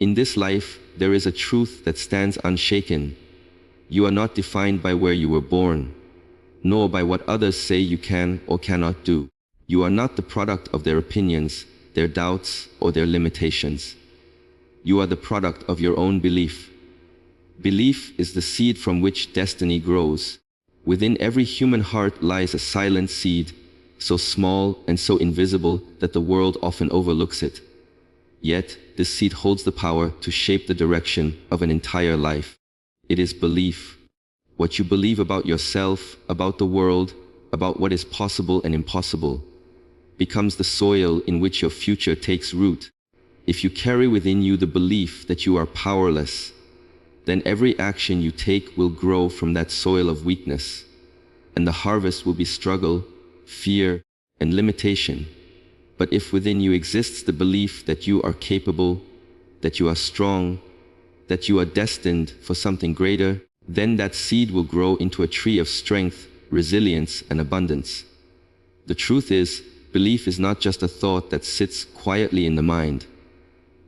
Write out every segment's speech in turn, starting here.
In this life, there is a truth that stands unshaken. You are not defined by where you were born, nor by what others say you can or cannot do. You are not the product of their opinions, their doubts, or their limitations. You are the product of your own belief. Belief is the seed from which destiny grows. Within every human heart lies a silent seed, so small and so invisible that the world often overlooks it. Yet, this seed holds the power to shape the direction of an entire life. It is belief. What you believe about yourself, about the world, about what is possible and impossible, becomes the soil in which your future takes root. If you carry within you the belief that you are powerless, then every action you take will grow from that soil of weakness, and the harvest will be struggle, fear, and limitation. But if within you exists the belief that you are capable, that you are strong, that you are destined for something greater, then that seed will grow into a tree of strength, resilience, and abundance. The truth is, belief is not just a thought that sits quietly in the mind.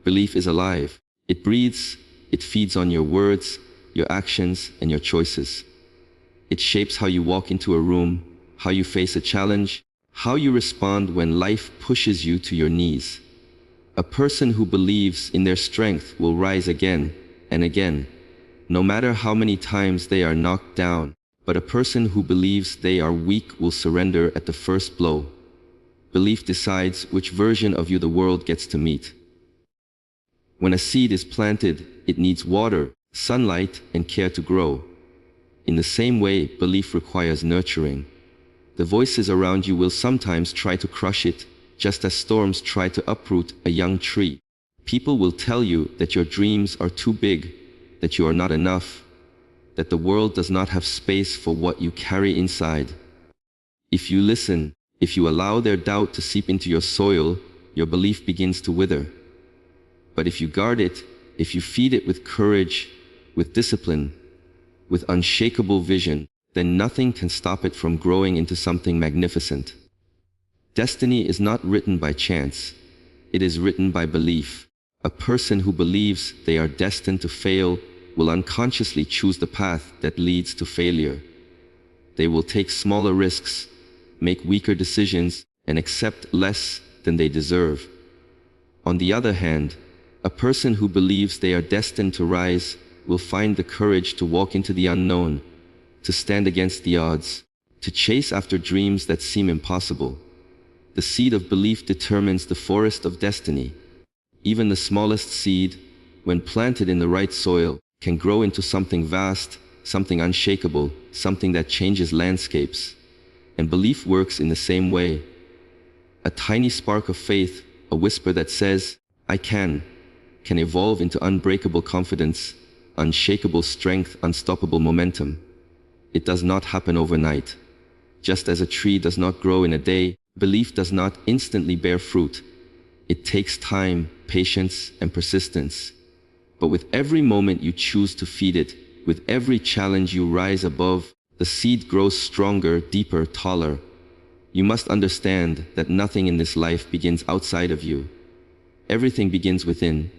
Belief is alive. It breathes, it feeds on your words, your actions, and your choices. It shapes how you walk into a room, how you face a challenge, how you respond when life pushes you to your knees. A person who believes in their strength will rise again and again, no matter how many times they are knocked down. But a person who believes they are weak will surrender at the first blow. Belief decides which version of you the world gets to meet. When a seed is planted, it needs water, sunlight, and care to grow. In the same way, belief requires nurturing. The voices around you will sometimes try to crush it, just as storms try to uproot a young tree. People will tell you that your dreams are too big, that you are not enough, that the world does not have space for what you carry inside. If you listen, if you allow their doubt to seep into your soil, your belief begins to wither. But if you guard it, if you feed it with courage, with discipline, with unshakable vision, then nothing can stop it from growing into something magnificent. Destiny is not written by chance. It is written by belief. A person who believes they are destined to fail will unconsciously choose the path that leads to failure. They will take smaller risks, make weaker decisions, and accept less than they deserve. On the other hand, a person who believes they are destined to rise will find the courage to walk into the unknown, to stand against the odds, to chase after dreams that seem impossible. The seed of belief determines the forest of destiny. Even the smallest seed, when planted in the right soil, can grow into something vast, something unshakable, something that changes landscapes. And belief works in the same way. A tiny spark of faith, a whisper that says, "I can evolve into unbreakable confidence, unshakable strength, unstoppable momentum." It does not happen overnight. Just as a tree does not grow in a day, belief does not instantly bear fruit. It takes time, patience, and persistence. But with every moment you choose to feed it, with every challenge you rise above, the seed grows stronger, deeper, taller. You must understand that nothing in this life begins outside of you. Everything begins within.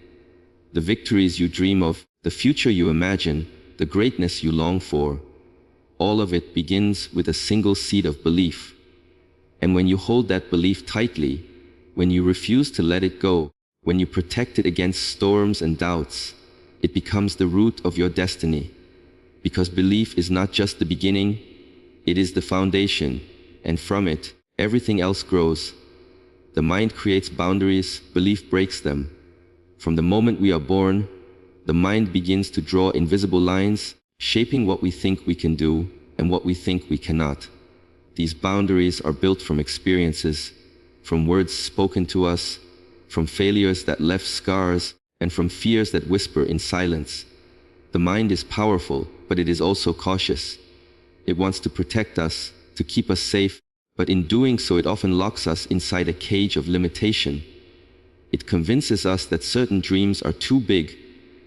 The victories you dream of, the future you imagine, the greatness you long for, all of it begins with a single seed of belief. And when you hold that belief tightly, when you refuse to let it go, when you protect it against storms and doubts, it becomes the root of your destiny. Because belief is not just the beginning, it is the foundation, and from it, everything else grows. The mind creates boundaries, belief breaks them. From the moment we are born, the mind begins to draw invisible lines, shaping what we think we can do and what we think we cannot. These boundaries are built from experiences, from words spoken to us, from failures that left scars, and from fears that whisper in silence. The mind is powerful, but it is also cautious. It wants to protect us, to keep us safe, but in doing so it often locks us inside a cage of limitation. It convinces us that certain dreams are too big,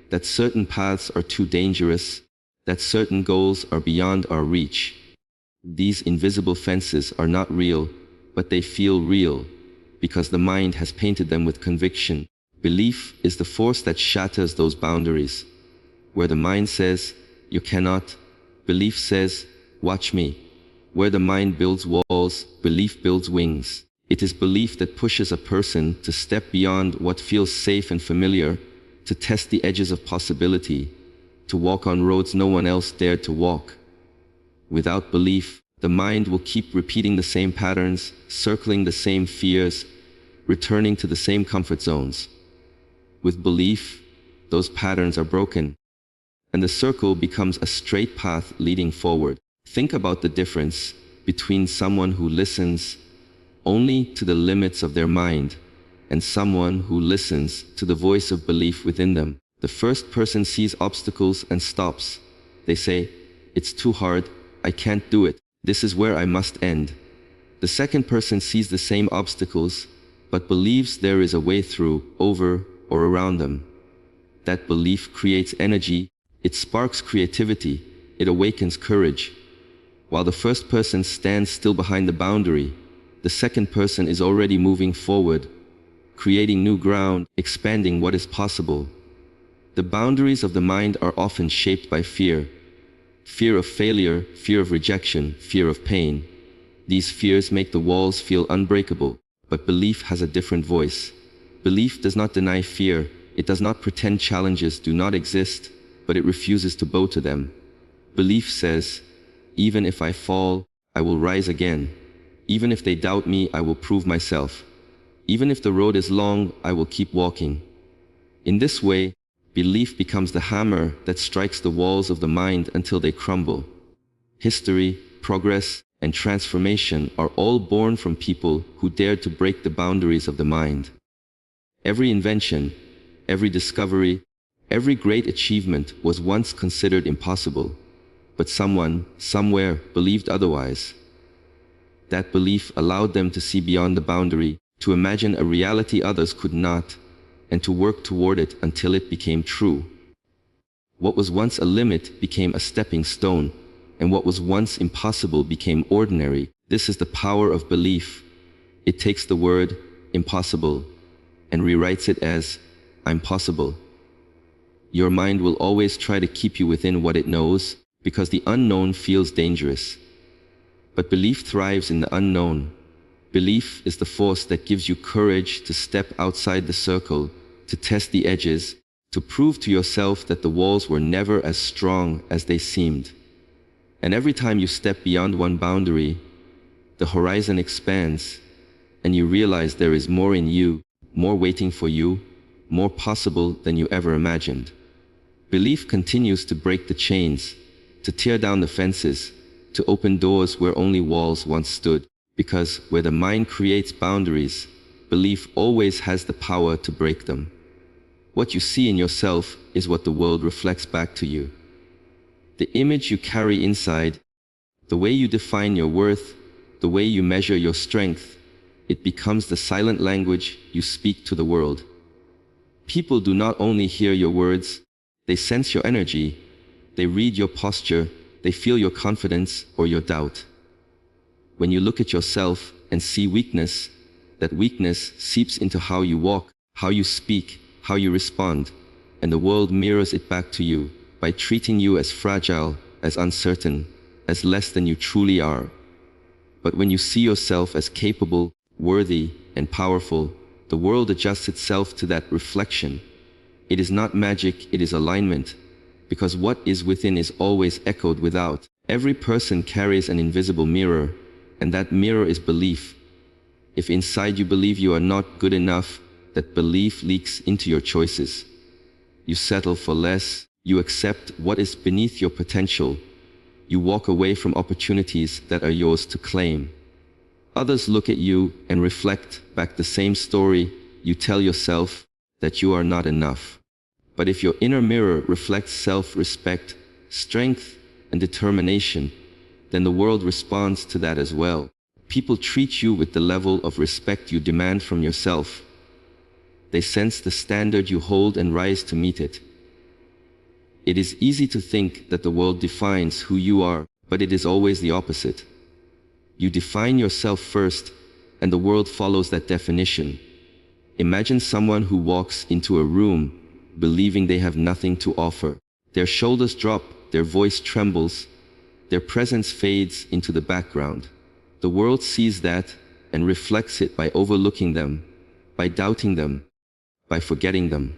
that certain paths are too dangerous, that certain goals are beyond our reach. These invisible fences are not real, but they feel real, because the mind has painted them with conviction, Belief is the force that shatters those boundaries. Where the mind says, you cannot, belief says, watch me. Where the mind builds walls, belief builds wings. It is belief that pushes a person to step beyond what feels safe and familiar, to test the edges of possibility, to walk on roads no one else dared to walk. Without belief, the mind will keep repeating the same patterns, circling the same fears, returning to the same comfort zones. With belief, those patterns are broken, and the circle becomes a straight path leading forward. Think about the difference between someone who listens only to the limits of their mind and someone who listens to the voice of belief within them. The first person sees obstacles and stops. They say, it's too hard, I can't do it, this is where I must end. The second person sees the same obstacles, but believes there is a way through, over, or around them. That belief creates energy, it sparks creativity, it awakens courage. While the first person stands still behind the boundary, the second person is already moving forward, creating new ground, expanding what is possible. The boundaries of the mind are often shaped by fear. Fear of failure, fear of rejection, fear of pain. These fears make the walls feel unbreakable, but belief has a different voice. Belief does not deny fear, it does not pretend challenges do not exist, but it refuses to bow to them. Belief says, even if I fall, I will rise again. Even if they doubt me, I will prove myself. Even if the road is long, I will keep walking. In this way, belief becomes the hammer that strikes the walls of the mind until they crumble. History, progress, and transformation are all born from people who dared to break the boundaries of the mind. Every invention, every discovery, every great achievement was once considered impossible, but someone, somewhere, believed otherwise. That belief allowed them to see beyond the boundary, to imagine a reality others could not, and to work toward it until it became true. What was once a limit became a stepping stone, and what was once impossible became ordinary. This is the power of belief. It takes the word, impossible, and rewrites it as, I'm possible. Your mind will always try to keep you within what it knows, because the unknown feels dangerous. But belief thrives in the unknown. Belief is the force that gives you courage to step outside the circle, to test the edges, to prove to yourself that the walls were never as strong as they seemed. And every time you step beyond one boundary, the horizon expands, and you realize there is more in you, more waiting for you, more possible than you ever imagined. Belief continues to break the chains, to tear down the fences, to open doors where only walls once stood, because where the mind creates boundaries, belief always has the power to break them. What you see in yourself is what the world reflects back to you. The image you carry inside, the way you define your worth, the way you measure your strength, it becomes the silent language you speak to the world. People do not only hear your words, they sense your energy, they read your posture, they feel your confidence or your doubt. When you look at yourself and see weakness, that weakness seeps into how you walk, how you speak, how you respond, and the world mirrors it back to you by treating you as fragile, as uncertain, as less than you truly are. But when you see yourself as capable, worthy, and powerful, the world adjusts itself to that reflection. It is not magic, it is alignment, because what is within is always echoed without. Every person carries an invisible mirror, and that mirror is belief. If inside you believe you are not good enough, that belief leaks into your choices. You settle for less, you accept what is beneath your potential, you walk away from opportunities that are yours to claim. Others look at you and reflect back the same story. You tell yourself that you are not enough. But if your inner mirror reflects self-respect, strength, and determination, then the world responds to that as well. People treat you with the level of respect you demand from yourself. They sense the standard you hold and rise to meet it. It is easy to think that the world defines who you are, but it is always the opposite. You define yourself first, and the world follows that definition. Imagine someone who walks into a room believing they have nothing to offer. Their shoulders drop, their voice trembles, their presence fades into the background. The world sees that and reflects it by overlooking them, by doubting them, by forgetting them.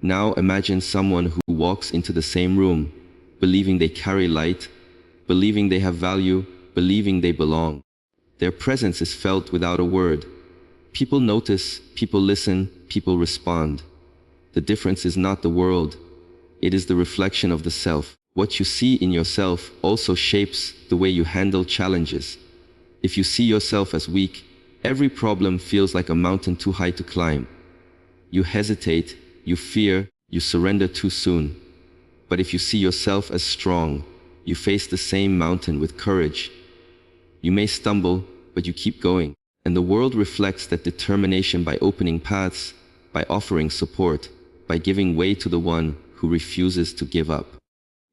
Now imagine someone who walks into the same room, believing they carry light, believing they have value, believing they belong. Their presence is felt without a word. People notice, people listen, people respond. The difference is not the world, it is the reflection of the self. What you see in yourself also shapes the way you handle challenges. If you see yourself as weak, every problem feels like a mountain too high to climb. You hesitate, you fear, you surrender too soon. But if you see yourself as strong, you face the same mountain with courage. You may stumble, but you keep going. And the world reflects that determination by opening paths, by offering support, by giving way to the one who refuses to give up.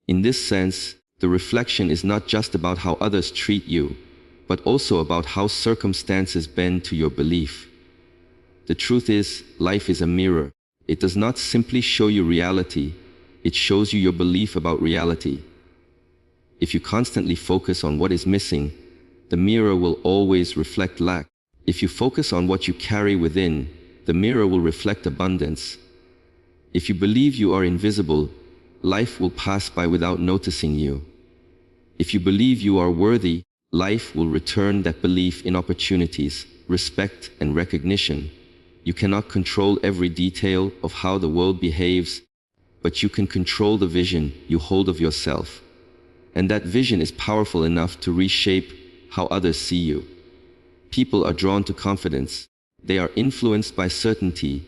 In this sense, the reflection is not just about how others treat you, but also about how circumstances bend to your belief. The truth is, life is a mirror. It does not simply show you reality, it shows you your belief about reality. If you constantly focus on what is missing, the mirror will always reflect lack. If you focus on what you carry within, the mirror will reflect abundance. If you believe you are invisible, life will pass by without noticing you. If you believe you are worthy, life will return that belief in opportunities, respect, and recognition. You cannot control every detail of how the world behaves, but you can control the vision you hold of yourself. And that vision is powerful enough to reshape how others see you. People are drawn to confidence. They are influenced by certainty.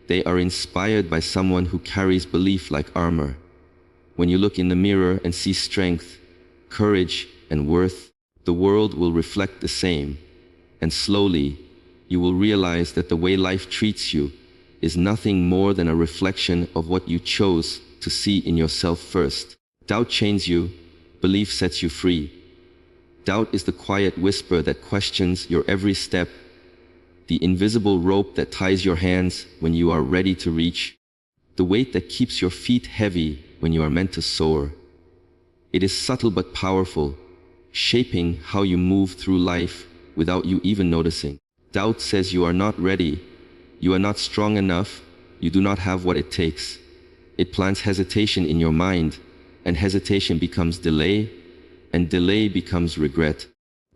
They are inspired by someone who carries belief like armor. When you look in the mirror and see strength, courage, and worth, the world will reflect the same. And slowly, you will realize that the way life treats you is nothing more than a reflection of what you chose to see in yourself first. Doubt chains you, belief sets you free. Doubt is the quiet whisper that questions your every step, the invisible rope that ties your hands when you are ready to reach, the weight that keeps your feet heavy when you are meant to soar. It is subtle but powerful, shaping how you move through life without you even noticing. Doubt says you are not ready, you are not strong enough, you do not have what it takes. It plants hesitation in your mind, and hesitation becomes delay, and delay becomes regret.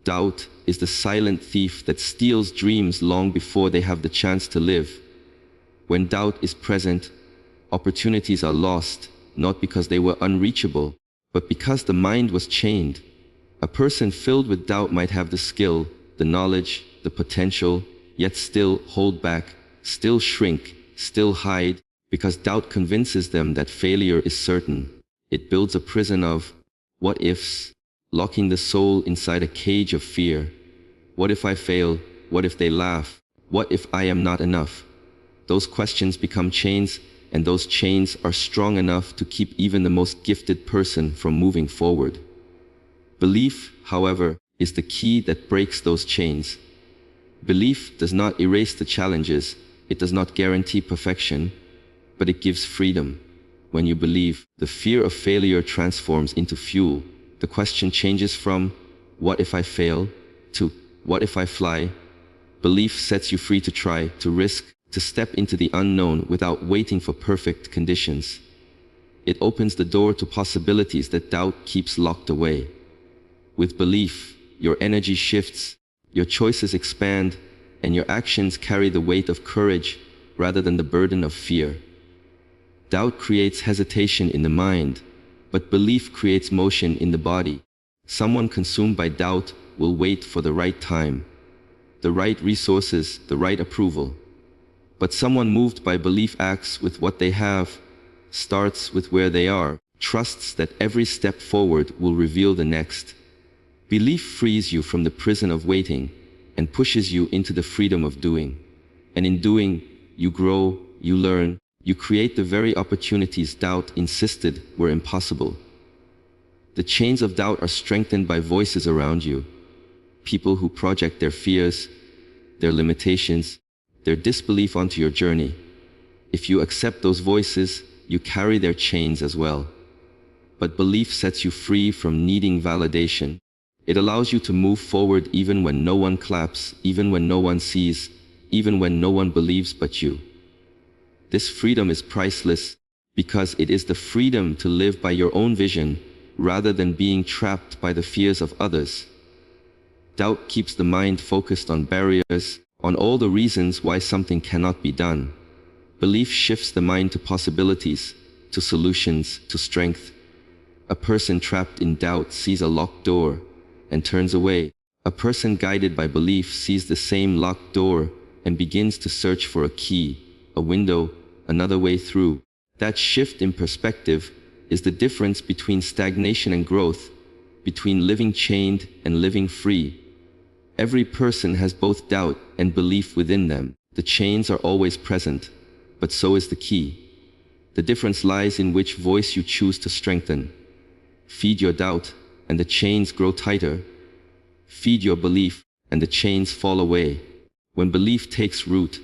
Doubt is the silent thief that steals dreams long before they have the chance to live. When doubt is present, opportunities are lost, not because they were unreachable, but because the mind was chained. A person filled with doubt might have the skill, the knowledge, the potential, yet still hold back, still shrink, still hide, because doubt convinces them that failure is certain. It builds a prison of what ifs, locking the soul inside a cage of fear. What if I fail? What if they laugh? What if I am not enough? Those questions become chains, and those chains are strong enough to keep even the most gifted person from moving forward. Belief, however, is the key that breaks those chains. Belief does not erase the challenges, it does not guarantee perfection, but it gives freedom. When you believe, the fear of failure transforms into fuel. The question changes from, what if I fail, to, what if I fly? Belief sets you free to try, to risk, to step into the unknown without waiting for perfect conditions. It opens the door to possibilities that doubt keeps locked away. With belief, your energy shifts, your choices expand, and your actions carry the weight of courage rather than the burden of fear. Doubt creates hesitation in the mind, but belief creates motion in the body. Someone consumed by doubt will wait for the right time, the right resources, the right approval. But someone moved by belief acts with what they have, starts with where they are, trusts that every step forward will reveal the next. Belief frees you from the prison of waiting and pushes you into the freedom of doing. And in doing, you grow, you learn, you create the very opportunities doubt insisted were impossible. The chains of doubt are strengthened by voices around you, people who project their fears, their limitations, their disbelief onto your journey. If you accept those voices, you carry their chains as well. But belief sets you free from needing validation. It allows you to move forward even when no one claps, even when no one sees, even when no one believes but you. This freedom is priceless because it is the freedom to live by your own vision rather than being trapped by the fears of others. Doubt keeps the mind focused on barriers, on all the reasons why something cannot be done. Belief shifts the mind to possibilities, to solutions, to strength. A person trapped in doubt sees a locked door and turns away. A person guided by belief sees the same locked door and begins to search for a key, a window, another way through. That shift in perspective is the difference between stagnation and growth, between living chained and living free. Every person has both doubt and belief within them. The chains are always present, but so is the key. The difference lies in which voice you choose to strengthen. Feed your doubt, and the chains grow tighter. Feed your belief, and the chains fall away. When belief takes root,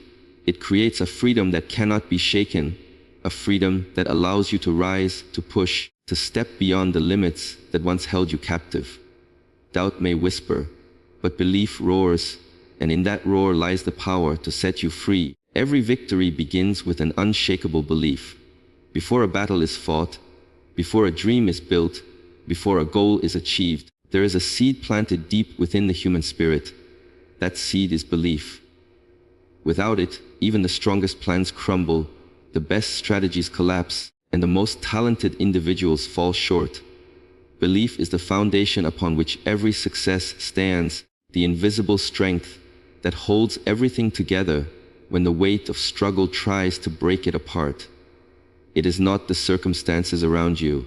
it creates a freedom that cannot be shaken, a freedom that allows you to rise, to push, to step beyond the limits that once held you captive. Doubt may whisper, but belief roars, and in that roar lies the power to set you free. Every victory begins with an unshakable belief. Before a battle is fought, before a dream is built, before a goal is achieved, there is a seed planted deep within the human spirit. That seed is belief. Without it, even the strongest plans crumble, the best strategies collapse, and the most talented individuals fall short. Belief is the foundation upon which every success stands, the invisible strength that holds everything together when the weight of struggle tries to break it apart. It is not the circumstances around you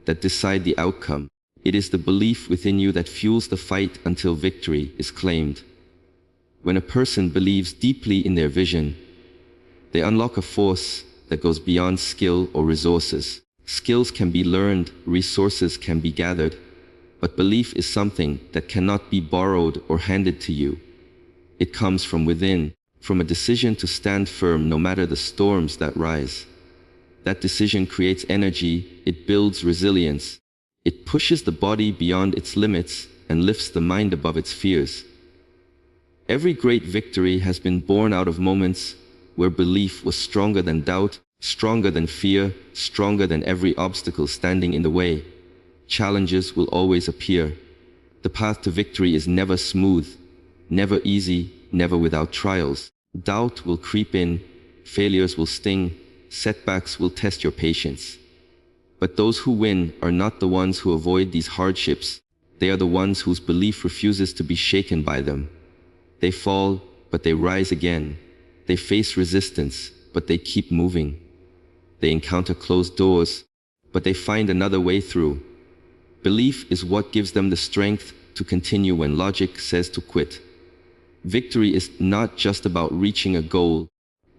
that decide the outcome. It is the belief within you that fuels the fight until victory is claimed. When a person believes deeply in their vision, they unlock a force that goes beyond skill or resources. Skills can be learned, resources can be gathered, but belief is something that cannot be borrowed or handed to you. It comes from within, from a decision to stand firm no matter the storms that rise. That decision creates energy, it builds resilience. It pushes the body beyond its limits and lifts the mind above its fears. Every great victory has been born out of moments where belief was stronger than doubt, stronger than fear, stronger than every obstacle standing in the way. Challenges will always appear. The path to victory is never smooth, never easy, never without trials. Doubt will creep in, failures will sting, setbacks will test your patience. But those who win are not the ones who avoid these hardships. They are the ones whose belief refuses to be shaken by them. They fall, but they rise again. They face resistance, but they keep moving. They encounter closed doors, but they find another way through. Belief is what gives them the strength to continue when logic says to quit. Victory is not just about reaching a goal.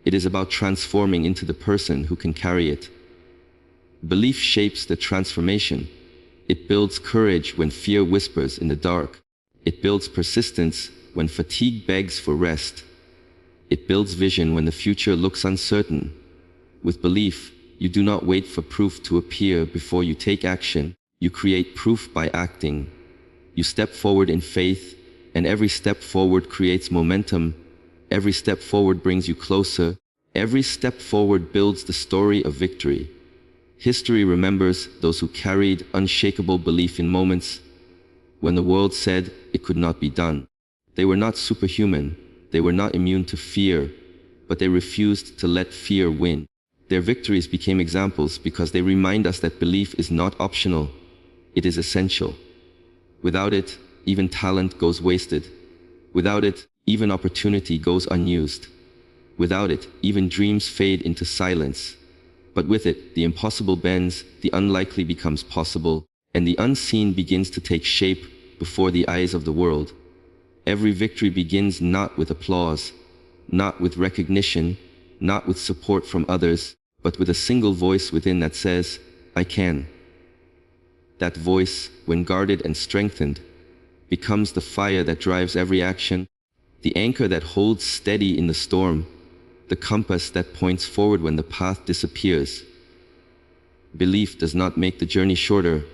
It is about transforming into the person who can carry it. Belief shapes the transformation. It builds courage when fear whispers in the dark. It builds persistence when fatigue begs for rest. It builds vision when the future looks uncertain. With belief, you do not wait for proof to appear before you take action. You create proof by acting. You step forward in faith, and every step forward creates momentum. Every step forward brings you closer. Every step forward builds the story of victory. History remembers those who carried unshakable belief in moments when the world said it could not be done. They were not superhuman. They were not immune to fear, but they refused to let fear win. Their victories became examples because they remind us that belief is not optional. It is essential. Without it, even talent goes wasted. Without it, even opportunity goes unused. Without it, even dreams fade into silence. But with it, the impossible bends, the unlikely becomes possible, and the unseen begins to take shape before the eyes of the world. Every victory begins not with applause, not with recognition, not with support from others, but with a single voice within that says, I can. That voice, when guarded and strengthened, becomes the fire that drives every action, the anchor that holds steady in the storm, the compass that points forward when the path disappears. Belief does not make the journey shorter,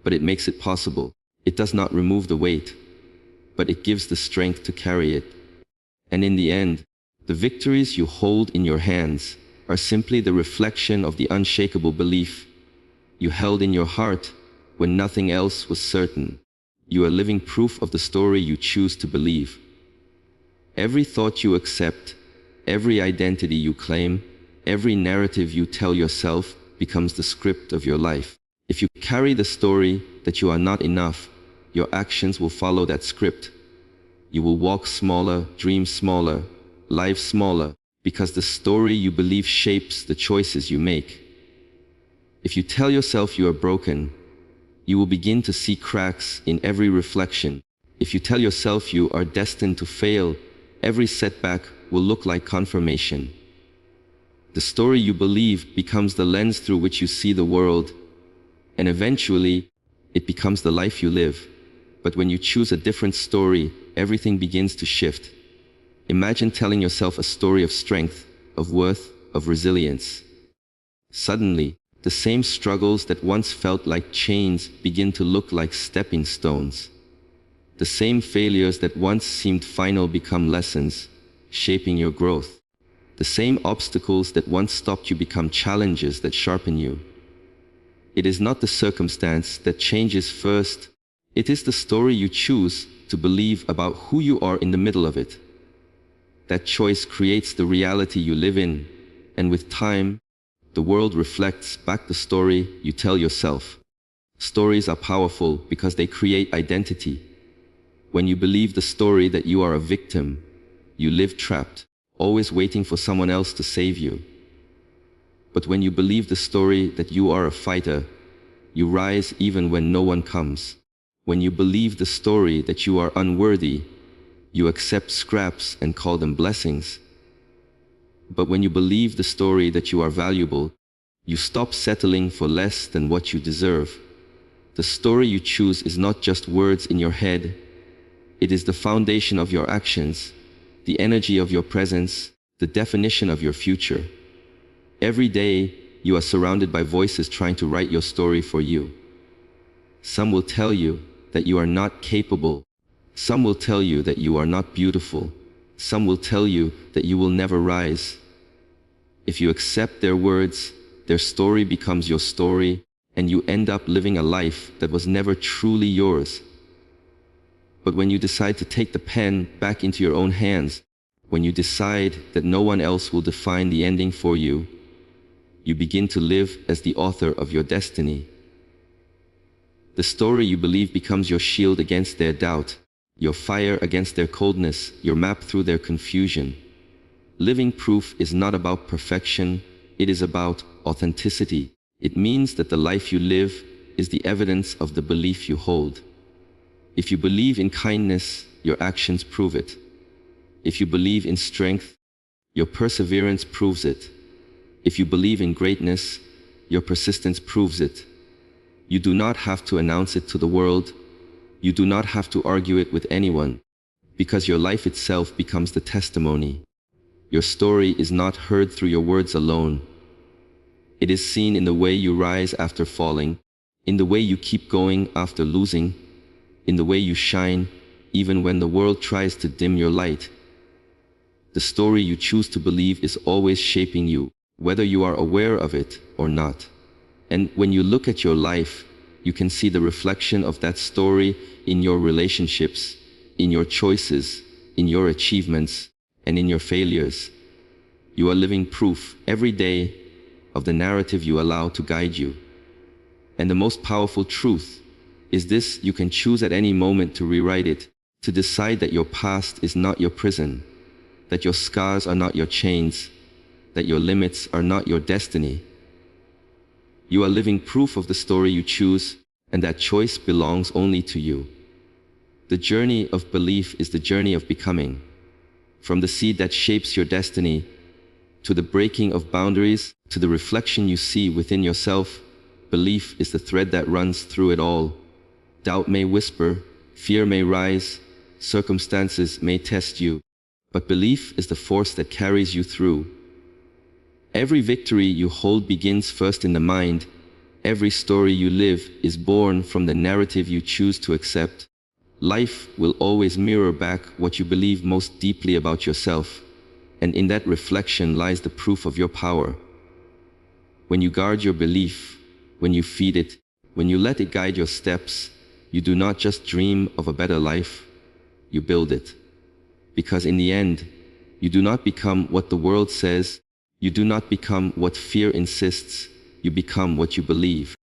but it makes it possible. It does not remove the weight, but it gives the strength to carry it. And in the end, the victories you hold in your hands are simply the reflection of the unshakable belief you held in your heart when nothing else was certain. You are living proof of the story you choose to believe. Every thought you accept, every identity you claim, every narrative you tell yourself becomes the script of your life. If you carry the story that you are not enough, your actions will follow that script. You will walk smaller, dream smaller, live smaller, because the story you believe shapes the choices you make. If you tell yourself you are broken, you will begin to see cracks in every reflection. If you tell yourself you are destined to fail, every setback will look like confirmation. The story you believe becomes the lens through which you see the world, and eventually, it becomes the life you live. But when you choose a different story, everything begins to shift. Imagine telling yourself a story of strength, of worth, of resilience. Suddenly, the same struggles that once felt like chains begin to look like stepping stones. The same failures that once seemed final become lessons, shaping your growth. The same obstacles that once stopped you become challenges that sharpen you. It is not the circumstance that changes first. It is the story you choose to believe about who you are in the middle of it. That choice creates the reality you live in, and with time, the world reflects back the story you tell yourself. Stories are powerful because they create identity. When you believe the story that you are a victim, you live trapped, always waiting for someone else to save you. But when you believe the story that you are a fighter, you rise even when no one comes. When you believe the story that you are unworthy, you accept scraps and call them blessings. But when you believe the story that you are valuable, you stop settling for less than what you deserve. The story you choose is not just words in your head. It is the foundation of your actions, the energy of your presence, the definition of your future. Every day, you are surrounded by voices trying to write your story for you. Some will tell you that you are not capable. Some will tell you that you are not beautiful. Some will tell you that you will never rise. If you accept their words, their story becomes your story, and you end up living a life that was never truly yours. But when you decide to take the pen back into your own hands, when you decide that no one else will define the ending for you, you begin to live as the author of your destiny. The story you believe becomes your shield against their doubt, your fire against their coldness, your map through their confusion. Living proof is not about perfection, it is about authenticity. It means that the life you live is the evidence of the belief you hold. If you believe in kindness, your actions prove it. If you believe in strength, your perseverance proves it. If you believe in greatness, your persistence proves it. You do not have to announce it to the world. You do not have to argue it with anyone, because your life itself becomes the testimony. Your story is not heard through your words alone. It is seen in the way you rise after falling, in the way you keep going after losing, in the way you shine even when the world tries to dim your light. The story you choose to believe is always shaping you, whether you are aware of it or not. And when you look at your life, you can see the reflection of that story in your relationships, in your choices, in your achievements, and in your failures. You are living proof every day of the narrative you allow to guide you. And the most powerful truth is this: you can choose at any moment to rewrite it, to decide that your past is not your prison, that your scars are not your chains, that your limits are not your destiny. You are living proof of the story you choose, and that choice belongs only to you. The journey of belief is the journey of becoming. From the seed that shapes your destiny, to the breaking of boundaries, to the reflection you see within yourself, belief is the thread that runs through it all. Doubt may whisper, fear may rise, circumstances may test you, But belief is the force that carries you through. Every victory you hold begins first in the mind. Every story you live is born from the narrative you choose to accept. Life will always mirror back what you believe most deeply about yourself, and in that reflection lies the proof of your power. When you guard your belief, when you feed it, when you let it guide your steps, you do not just dream of a better life, you build it. Because in the end, you do not become what the world says, you do not become what fear insists, you become what you believe.